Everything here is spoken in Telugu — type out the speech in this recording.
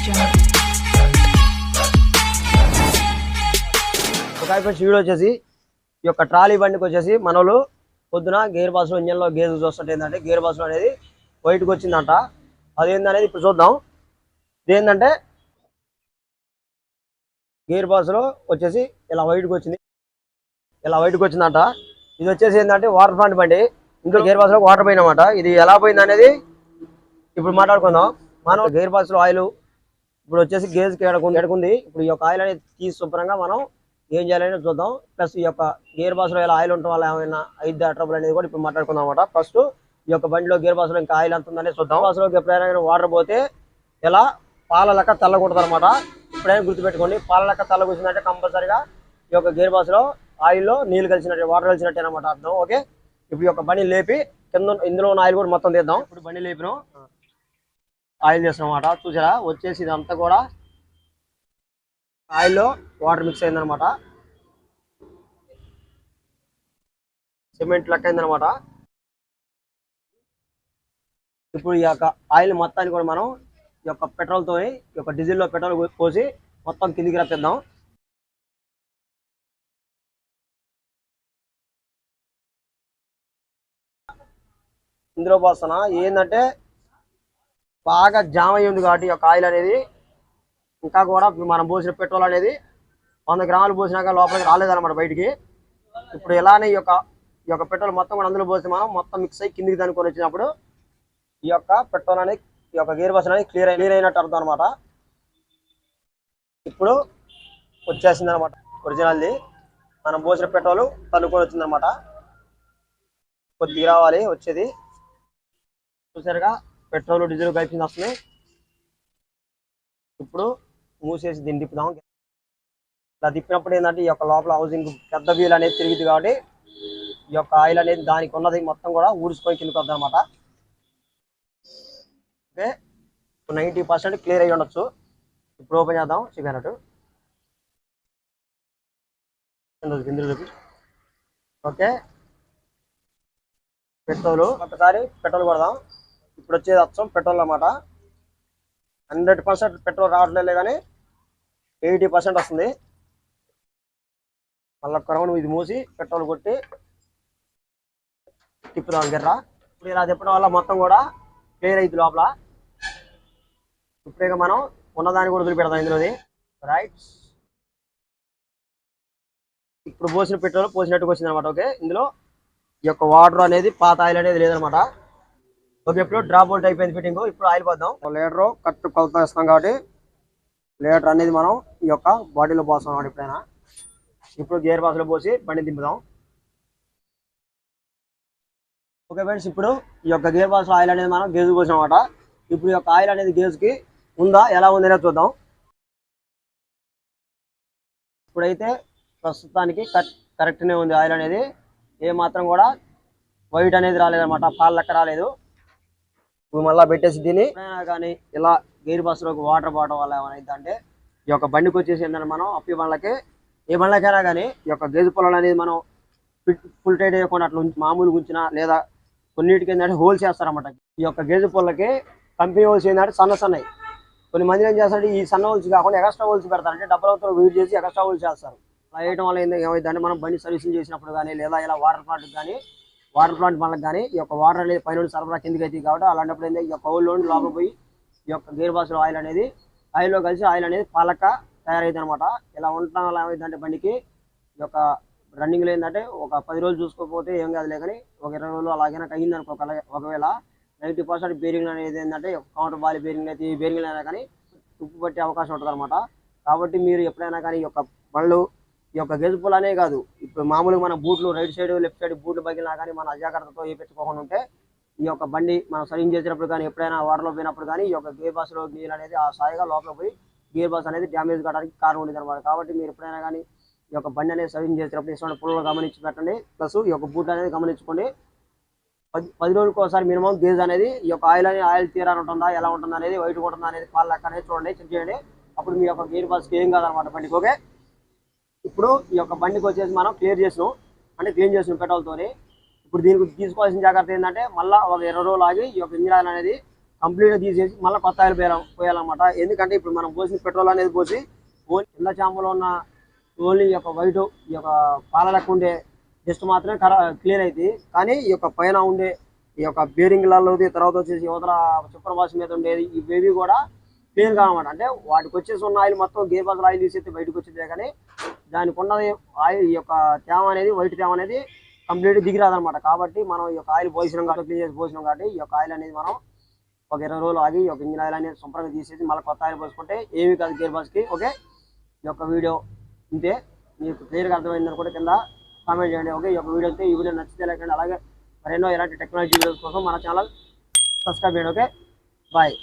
వీడియో వచ్చేసి ఈ యొక్క ట్రాలీ బండికి వచ్చేసి మనోళ్ళు పొద్దున గేర్ బాస్ లో ఇంజన్ లో గేర్ చూస్తుంటే ఏంటంటే గేర్ బాస్ లో అనేది వైట్కి వచ్చిందంట. అదేందనేది ఇప్పుడు చూద్దాం. ఇదేంటంటే గేర్ బాస్ లో వచ్చేసి ఇలా వైట్కి వచ్చింది, ఇలా వైట్కి వచ్చిందంట. ఇది వచ్చేసి ఏంటంటే వాటర్ ప్లాంట్ బండి. ఇంకో గేర్ బాస్ లో వాటర్ పోయినమాట. ఇది ఎలా పోయింది అనేది ఇప్పుడు మాట్లాడుకుందాం. మనం గేర్ బాస్ లో ఆయిల్ ఇప్పుడు వచ్చేసి గేజ్ ఎడుకుంది. ఇప్పుడు ఈ యొక్క ఆయిల్ అనేది తీసి శుభ్రంగా మనం ఏం చేయాలని చూద్దాం. ప్లస్ ఈ యొక్క గేర్ బాస్ లో ఇలా ఆయిల్ ఉండటం వల్ల ఏమైనా అయిద్దా ట్రబుల్ అనేది కూడా ఇప్పుడు మాట్లాడుకుందాం అనమాట. ఫస్ట్ ఈ యొక్క బండిలో గేర్ బాస్ లో ఇంకా ఆయిల్ ఎంత ఉందనేది చూద్దాం. బాస్ లోకి ఎప్పుడైనా వాటర్ పోతే ఇలా పాల లెక్క తెల్లకూడదు అనమాట. ఇప్పుడైనా గుర్తుపెట్టుకోండి, పాల లెక్క తెల్లకూర్చిందంటే కంపల్సరీగా ఈ యొక్క గేర్ బాస్ లో ఆయిల్లో నీళ్ళు కలిసినట్టు, వాటర్ కలిసినట్టు అనమాట అర్థం. ఓకే, ఇప్పుడు ఈ యొక్క బండి లేపి కింద ఇందులో ఉన్న ఆయిల్ కూడా మొత్తం తీద్దాం. ఇప్పుడు బండి లేపినాం, ఆయిల్ చేస్తాం అనమాట. చూసారా వచ్చేసి ఇదంతా కూడా ఆయిల్లో వాటర్ మిక్స్ అయిందనమాట, సిమెంట్ లెక్క అయిందనమాట. ఇప్పుడు ఈ యొక్క ఆయిల్ మొత్తాన్ని కూడా మనం ఈ యొక్క పెట్రోల్తో, ఈ యొక్క డీజిల్లో పెట్రోల్ పోసి మొత్తం కిందికి రప్పిద్దాం. ఇందులో పోస్తున్నా ఏంటంటే బాగా జామ్ అయ్యి ఉంది కాబట్టి ఈ యొక్క ఆయిల్ అనేది ఇంకా కూడా మనం పోసిన పెట్రోల్ అనేది 100 గ్రాములు పోసినాక లోపలికి రాలేదన్నమాట బయటికి. ఇప్పుడు ఇలానే ఈ యొక్క పెట్రోల్ మొత్తం కూడా అందులో పోసి మనం మొత్తం మిక్స్ అయ్యి కిందికి దానికొని వచ్చినప్పుడు ఈ యొక్క పెట్రోల్ అనేది, ఈ యొక్క గేర్ బాస్ అనేది క్లియర్ అయినట్టు అర్థం అనమాట. ఇప్పుడు వచ్చేసింది అనమాట ఒరిజినల్ది. మనం పోసిన పెట్రోల్ తనుకొని వచ్చిందనమాట. కొద్దిగా రావాలి వచ్చేది. చూసారుగా పెట్రోల్ డీజిల్ కలిపింది వస్తుంది. ఇప్పుడు మూసేసి దీన్ని తిప్పుదాం. ఇలా తిప్పినప్పుడు ఏంటంటే ఈ యొక్క లోపల హౌసింగ్ పెద్ద వీల్ అనేది తిరిగింది కాబట్టి ఈ యొక్క ఆయిల్ అనేది దానికి ఉన్నది మొత్తం కూడా ఊడ్చుకొని కిందకి వద్దాం అనమాట. ఓకే, 90% క్లియర్ అయ్యి ఉండొచ్చు. ఇప్పుడు ఓపెన్ చేద్దాం. చెప్పినట్టు ఓకే, పెట్రోల్ ఒకసారి పెట్రోల్ కొడదాం. ఇప్పుడు వచ్చేది అచ్చం పెట్రోల్ అన్నమాట. 100% పెట్రోల్ రావట్లేదు కానీ 80% వస్తుంది. మళ్ళీ ఒక్క రౌండ్ ఇది మూసి పెట్రోల్ కొట్టి తిప్పుదాం గిర్రా. ఇప్పుడు ఇలా తిప్పడం వల్ల మొత్తం కూడా క్లియర్ అయింది లోపల. ఇప్పుడు ఇక మనం ఉన్నదాన్ని కూడా వదిలిపెడదాం ఇందులోది. రైట్, ఇప్పుడు పోసిన పెట్రోల్ పోసినట్టుకు వచ్చింది అనమాట. ఓకే, ఇందులో ఈ యొక్క వాటర్ అనేది పాత ఆయిల్ అనేది లేదనమాట. ఓకే, ఇప్పుడు డ్రాప్ అవుట్ అయిపోయింది ఫిట్టింగ్. ఇప్పుడు ఆయిల్ పోద్దాం. 1 లీటర్ కరెక్ట్ కొలత ఇస్తాం కాబట్టి లీటర్ అనేది మనం ఈ యొక్క బాడీలో పోస్తాం అన్నమాట. ఎప్పుడైనా ఇప్పుడు గేర్ బాక్స్లో పోసి బండి దింపుదాం. ఓకే ఫ్రెండ్స్, ఇప్పుడు ఈ యొక్క గేర్ బాక్స్లో ఆయిల్ అనేది మనం గేజ్ పోసాం అనమాట. ఇప్పుడు ఈ యొక్క ఆయిల్ అనేది గేజ్కి ఉందా ఎలా ఉంది అనేది చూద్దాం. ఇప్పుడైతే ప్రస్తుతానికి కరెక్ట్నే ఉంది ఆయిల్ అనేది. ఏ మాత్రం కూడా వైట్ అనేది రాలేదన్నమాట, పాల లెక్క రాలేదు. ఇప్పుడు మళ్ళీ పెట్టేసి దీన్ని కానీ ఇలా గేర్ బస్సులోకి వాటర్ పోవడం వల్ల ఏమైనా అంటే ఈ యొక్క బండికి వచ్చేసి ఏంటంటే మనం అప్పి బండ్లకి ఏ బండ్లకైనా కానీ ఈ యొక్క గేజ్ పొలాలు అనేది మనం ఫుల్ టైట్ వేయకుండా అట్లా మామూలుగా ఉంచినా లేదా కొన్నిటికి ఏంటంటే హోల్స్ వేస్తారన్నమాట. ఈ యొక్క గేజ్ పొలకి కంపెనీ హోల్స్ ఏంటంటే సన్నయి. కొన్ని మంది ఏం చేస్తారంటే ఈ సన్న హోల్స్ కాకుండా ఎక్స్ట్రా హోల్స్ పెడతారంటే డబ్బులతో వెయిట్ చేసి ఎక్స్ట్రా హోల్స్ చేస్తారు. అలా వేయడం వల్ల ఏమైందంటే మనం బండి సర్వీసింగ్ చేసినప్పుడు కానీ లేదా ఇలా వాటర్ ప్లాంట్ మనకు కానీ ఈ యొక్క వాటర్ అనేది పైన సరఫరా కిందకి అవుతుంది కాబట్టి అలాంటప్పుడు ఏంటంటే ఈ యొక్క హోల్ లోన్ లోపల పోయి ఈ యొక్క గేర్ బాక్స్లో ఆయిల్లో కలిసి ఆయిల్ అనేది పాలక తయారైంది అనమాట. ఇలా ఉండటం వల్ల ఏమైందంటే బండికి ఈ యొక్క రన్నింగ్లో ఏంటంటే ఒక 10 రోజులు చూసుకోకపోతే ఏం కాదులే కానీ ఒక 20 రోజులు అలాగైనా అయ్యింది అనుకో. ఒకవేళ 90% బేరింగ్ అనేది ఏంటంటే కౌంటర్ బాల్ బేరింగ్ అయితే ఈ బేరింగ్లు అయినా కానీ తుప్పు పట్టే అవకాశం ఉంటుంది అనమాట. కాబట్టి మీరు ఎప్పుడైనా కానీ ఈ యొక్క బళ్ళు ఈ యొక్క గేజ్ పొలానే కాదు, ఇప్పుడు మామూలుగా మన బూట్లు రైట్ సైడ్ లెఫ్ట్ సైడ్ బూట్లు పగిలినా కానీ మన అజాగ్రత్తతో ఏ పెట్టుకోకుండా ఉంటే ఈ యొక్క బండి మనం సర్వీసింగ్ చేసినప్పుడు కానీ ఎప్పుడైనా వాటర్లో పోయినప్పుడు కానీ ఈ యొక్క గేర్ బాక్స్లో నీళ్ళు అనేది ఆ సాయిగా లోపల పోయి గేర్ బాక్స్ అనేది డ్యామేజ్ కావడానికి కారణం ఉండేది అనమాట. కాబట్టి మీరు ఎప్పుడైనా కానీ ఈ యొక్క బండి అనేది సర్వీసింగ్ చేసినప్పుడు ఇటువంటి పుల్లలు గమనించి పెట్టండి. ప్లస్ ఈ యొక్క బూట్లు అనేది గమనించుకోండి. 10 రోజులకు ఒకసారి మినిమం గేజ్ అనేది ఈ యొక్క ఆయిల్ తీరాని ఉంటుందా ఎలా ఉంటుందా అనేది వైట్ ఉంటుందా అనేది పాల లెక్క అనేది చూడండి, చెక్ చేయండి. అప్పుడు మీ యొక్క గేర్ బాక్స్కి ఏం కాదనమాట బండికి. ఓకే, ఇప్పుడు ఈ యొక్క బండికి వచ్చేసి మనం క్లీన్ చేసినాం పెట్రోల్తో. ఇప్పుడు దీనికి తీసుకోవాల్సిన జాగ్రత్త ఏంటంటే మళ్ళీ ఒక 20 రోజులు ఆగి ఈ యొక్క ఇంజిన్ ఆయిల్ అనేది కంప్లీట్గా తీసేసి మళ్ళీ కొత్త ఆయిల్ పోయాలన్నమాట. ఎందుకంటే ఇప్పుడు మనం పోసిన పెట్రోల్ అనేది పోసి ఓన్లీ కింద చాంబులో ఉన్న ఓన్లీ ఈ యొక్క వైట్ ఈ యొక్క పాల లెక్క ఉండే జస్ట్ మాత్రమే క్లియర్ అవుతుంది. కానీ ఈ యొక్క పైన ఉండే ఈ యొక్క బేరింగ్లలో తర్వాత వచ్చేసి యువతల సూపర్ వాష్ మీద ఉండేది ఇవేవి కూడా క్లియర్ కావన్నమాట. అంటే వాటికి వచ్చేసి ఉన్న ఆయిల్ మొత్తం గేర్ బాక్స్ ఆయిల్ తీసేస్తే బయటకు వచ్చిందే, కానీ దానికి ఉన్నది ఆయిల్ ఈ యొక్క తేమ అనేది వైట్ తేమ అనేది కంప్లీట్ దిగిరాదనమాట. కాబట్టి మనం ఈ యొక్క ఆయిల్ పోసినాం కాబట్టి క్లీన్ చేసి పోసినాం కాబట్టి ఈ యొక్క ఆయిల్ అనేది మనం ఒక 20 రోజులు ఆగి ఈ యొక్క ఇంజిన్ ఆయిల్ అనేది శుభ్రంగా తీసేసి మళ్ళీ కొత్త ఆయిల్ పోసుకుంటే ఏమి కాదు గేర్ బాక్స్కి. ఓకే, ఈ యొక్క వీడియో ఇంతే. మీకు క్లియర్గా అర్థమైందని కూడా కింద కామెంట్ చేయండి. ఓకే, ఈ యొక్క వీడియో అయితే ఈ వీడియో నచ్చితే లేకండి. అలాగే మరెన్నో ఇలాంటి టెక్నాలజీ వీడియోస్ కోసం మన ఛానల్ సబ్స్క్రైబ్ చేయండి. Okay, bye.